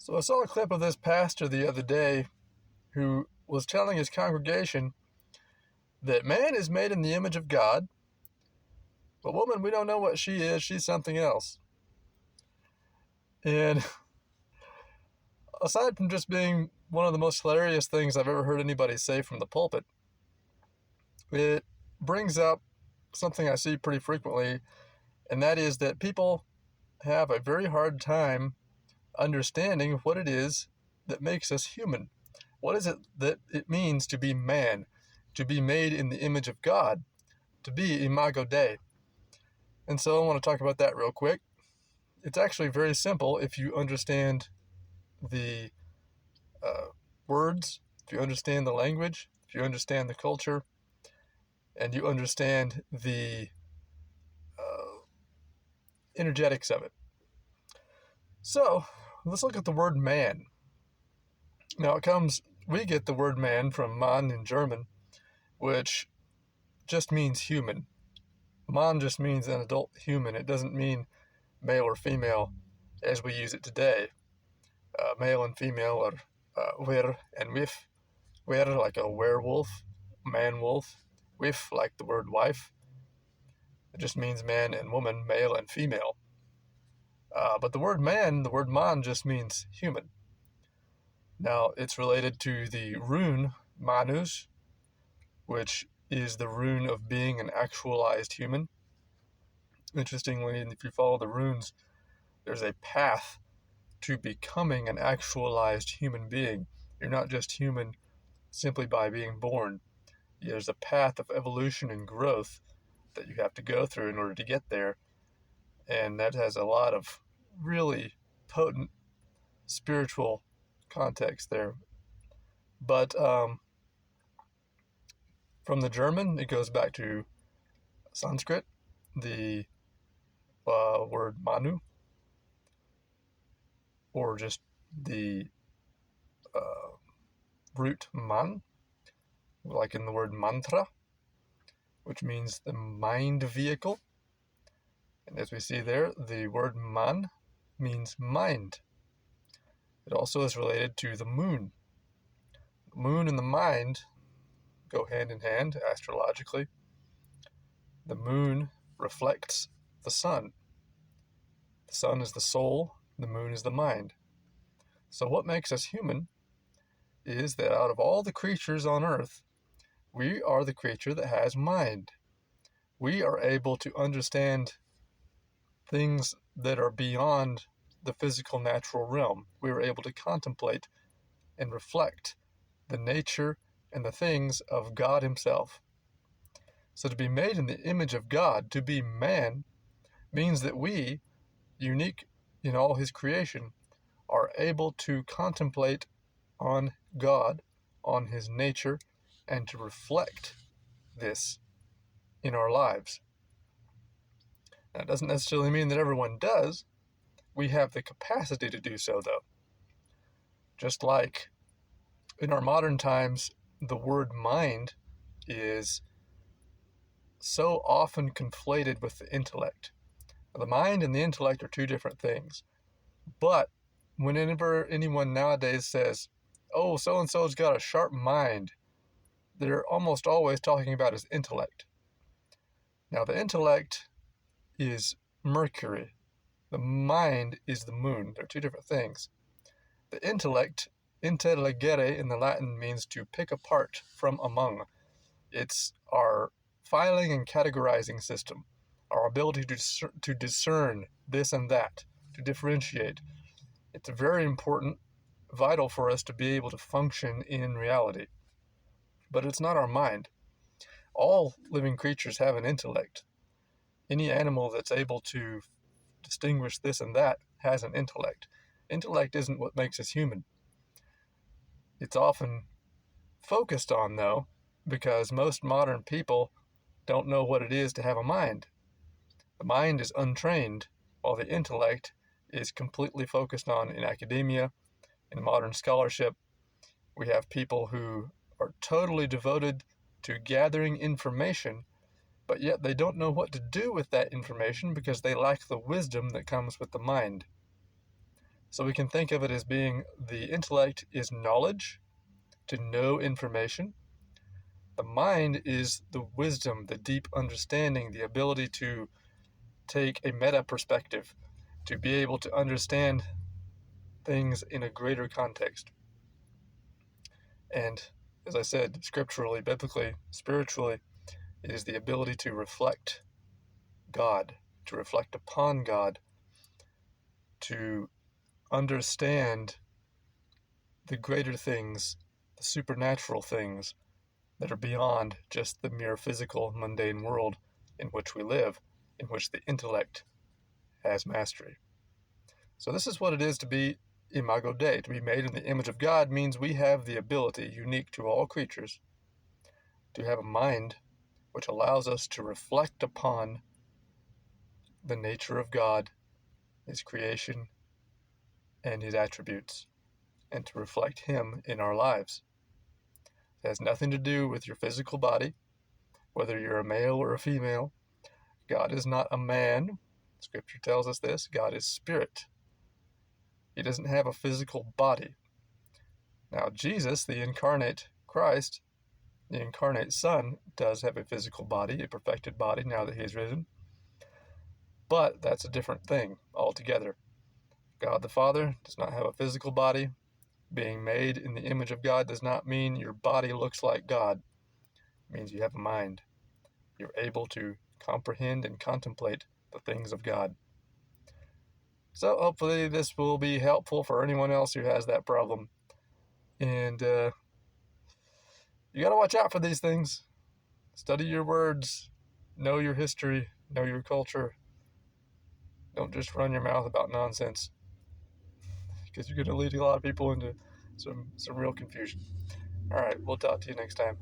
So I saw a clip of this pastor the other day who was telling his congregation that man is made in the image of God, but woman, we don't know what she is. She's something else. And aside from just being one of the most hilarious things I've ever heard anybody say from the pulpit, it brings up something I see pretty frequently, and that is that people have a very hard time understanding what it is that makes us human. What is it that it means to be man, to be made in the image of God, to be Imago Dei? And so I want to talk about that real quick. It's actually very simple if you understand the words, if you understand the language, if you understand the culture, and you understand the energetics of it. So let's look at the word man. Now we get the word man from Mann in German, which just means human. Man just means an adult human. It doesn't mean male or female as we use it today. Male and female are wer and wif. Wer like a werewolf, man wolf. Wif like the word wife. It just means man and woman, male and female. But the word man, the word man, just means human. Now, it's related to the rune manus, which is the rune of being an actualized human. Interestingly, if you follow the runes, there's a path to becoming an actualized human being. You're not just human simply by being born. There's a path of evolution and growth that you have to go through in order to get there. And that has a lot of really potent spiritual context there. But from the German, it goes back to Sanskrit, the word manu, or just the root man, like in the word mantra, which means the mind vehicle. And as we see there, the word man means mind. It also is related to the moon. The moon and the mind go hand in hand astrologically. The moon reflects the sun. The sun is the soul, the moon is the mind. So what makes us human is that out of all the creatures on earth, we are the creature that has mind. We are able to understand things that are beyond the physical natural realm. We are able to contemplate and reflect the nature and the things of God himself. So to be made in the image of God, to be man, means that we, unique in all his creation, are able to contemplate on God, on his nature, and to reflect this in our lives. That doesn't necessarily mean that everyone does. We have the capacity to do so, though. Just like in our modern times, the word mind is so often conflated with the intellect. The mind and the intellect are two different things. But whenever anyone nowadays says, oh, so-and-so's got a sharp mind, they're almost always talking about his intellect. Now, the intellect is Mercury. The mind is the moon. They're two different things. The intellect, intelligere in the Latin, means to pick apart from among. It's our filing and categorizing system, our ability to discern this and that, to differentiate. It's very important, vital for us to be able to function in reality. But it's not our mind. All living creatures have an intellect. Any animal that's able to distinguish this and that has an intellect. Intellect isn't what makes us human. It's often focused on, though, because most modern people don't know what it is to have a mind. The mind is untrained, while the intellect is completely focused on in academia, in modern scholarship. We have people who are totally devoted to gathering information, but yet they don't know what to do with that information because they lack the wisdom that comes with the mind. So we can think of it as being the intellect is knowledge, to know information. The mind is the wisdom, the deep understanding, the ability to take a meta perspective, to be able to understand things in a greater context. And as I said, scripturally, biblically, spiritually, it is the ability to reflect God, to reflect upon God, to understand the greater things, the supernatural things that are beyond just the mere physical, mundane world in which we live, in which the intellect has mastery. So this is what it is to be Imago Dei. To be made in the image of God means we have the ability, unique to all creatures, to have a mind which allows us to reflect upon the nature of God, His creation, and His attributes, and to reflect Him in our lives. It has nothing to do with your physical body, whether you're a male or a female. God is not a man. Scripture tells us this. God is spirit. He doesn't have a physical body. Now, Jesus, the incarnate Christ, the incarnate Son, does have a physical body, a perfected body now that He is risen. But that's a different thing altogether. God the Father does not have a physical body. Being made in the image of God does not mean your body looks like God. It means you have a mind. You're able to comprehend and contemplate the things of God. So hopefully this will be helpful for anyone else who has that problem. And you got to watch out for these things. Study your words. Know your history. Know your culture. Don't just run your mouth about nonsense, because you're going to lead a lot of people into some real confusion. All right, we'll talk to you next time.